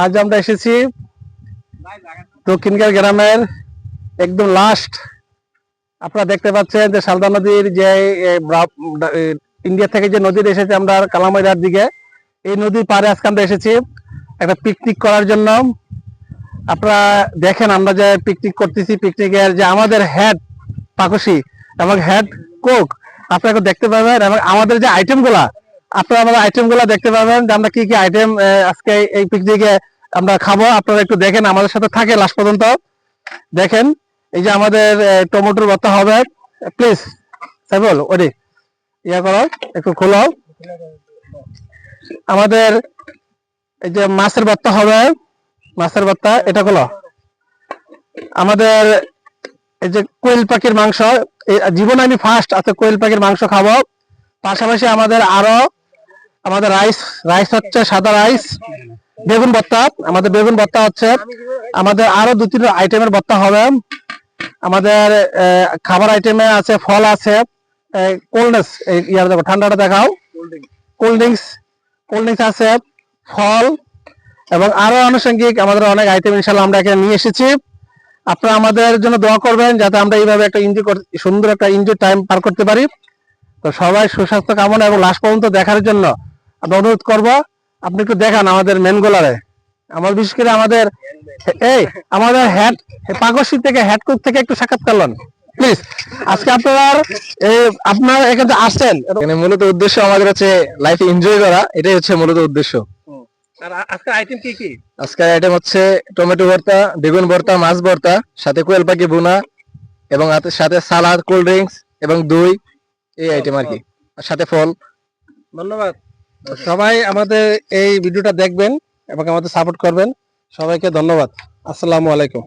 আজ আমরা এসেছি দক্ষিণকার গ্রামের একদম লাস্ট। আপনারা দেখতে পাচ্ছেন যে শারদা নদীর যে ইন্ডিয়া থেকে যে নদীর এসেছে আমরা কালামাইদার দিকে, এই নদীর পাড়ে আজকে আমরা এসেছি একটা পিকনিক করার জন্য। আপনারা দেখেন আমরা যে পিকনিক করতেছি, পিকনিকের যে আমাদের হেড পাকসি এবং হেড কোক আপনারা দেখতে পাবেন, এবং আমাদের যে আইটেম গুলা আপনারা আমাদের আইটেম গুলা দেখতে পাবেন যে আমরা কি কি আইটেম আজকে এই পিকনিকে আমরা খাবো। আপনারা একটু দেখেন, আমাদের সাথে থাকে লাস্ট পর্যন্ত দেখেন। এই যে আমাদের টমেটোর ভর্তা হবে, প্লিজ সাইবল ওরে ইয়া করো, একটু খোলো। আমাদের এই যে মাছের ভর্তা হবে, মাছের ভর্তা এটা খোলো। আমাদের এই যে কোয়েল পাখির মাংস, জীবনে আমি ফার্স্ট আজকে কোয়েল পাখির মাংস খাবো। পাশাপাশি আমাদের আরো আমাদের রাইস হচ্ছে সাদা রাইস, বেগুন ভর্তা, আমাদের বেগুন ভর্তা হচ্ছে। আমাদের আরো 2-3 আইটেমের ভর্তা হবে। আমাদের খাবার আইটেমে আছে ফল আছে, কোল্ডনেস ইয়ার দেখো ঠান্ডাটা দেখাও, কোল্ড ড্রিঙ্কস আছে, ফল এবং আরো আনুষঙ্গিক আমাদের অনেক আইটেম ইনশাল্লাহ আমরা এখানে নিয়ে এসেছি। আপনারা আমাদের জন্য দোয়া করবেন যাতে আমরা এইভাবে একটা সুন্দর একটা এনজয় টাইম পার করতে পারি। তো সবাই সুস্বাস্থ্য কামনা এবং লাস্ট পর্যন্ত দেখার জন্য আমরা অনুরোধ করবো আপনি একটু দেখান আমাদের মেন গোলারে। আমার বিশেষ করে আমাদের হেড পাকশি থেকে হেড কুক থেকে একটু সাক্ষাৎ করলেন প্লিজ। আজকে আপনারা এখানে আসছেন, এখানে মূলত উদ্দেশ্য আমাদের হচ্ছে লাইফ এনজয় করা, এটাই হচ্ছে মূলত উদ্দেশ্য। আজকের আইটেম কি কি? আজকের আইটেম হচ্ছে টমেটো ভর্তা, বেগুন ভর্তা, মাছ ভর্তা, সাথে কোয়েল পাখি ভুনা এবং সাথে সালাদ, কোল্ড ড্রিঙ্কস এবং দই, এই আইটেম আর কি, আর সাথে ফল। ধন্যবাদ। সবাই আমাদের এই ভিডিওটা দেখবেন এবং আমাদের সাপোর্ট করবেন। সবাইকে ধন্যবাদ। আসসালামু আলাইকুম।